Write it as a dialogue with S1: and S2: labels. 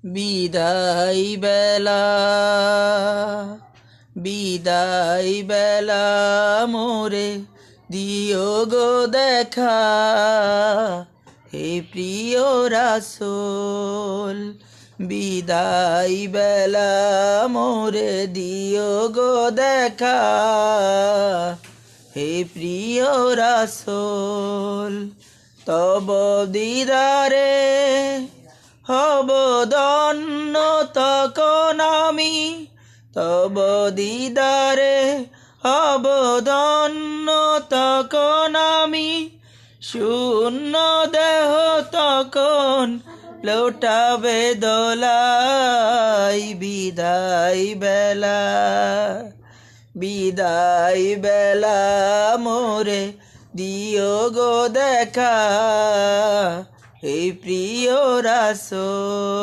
S1: বিদায় বেলা বিদায় বেলা মোরে দিও গো দেখা, হে প্রিয় রাসূল। বিদায় বেলা মোরে দিও গো দেখা, হে প্রিয় রাসূল। তব দিদারে হব ধন্য তখন আমি, তব দিদারে হব ধন্য তখন আমি। শূন্য দেহ তখন লোটাবে দোলাই, বিদায় বেলা বিদায় বেলা মোরে দিও গো দেখা, হে প্রিয় রাসূল।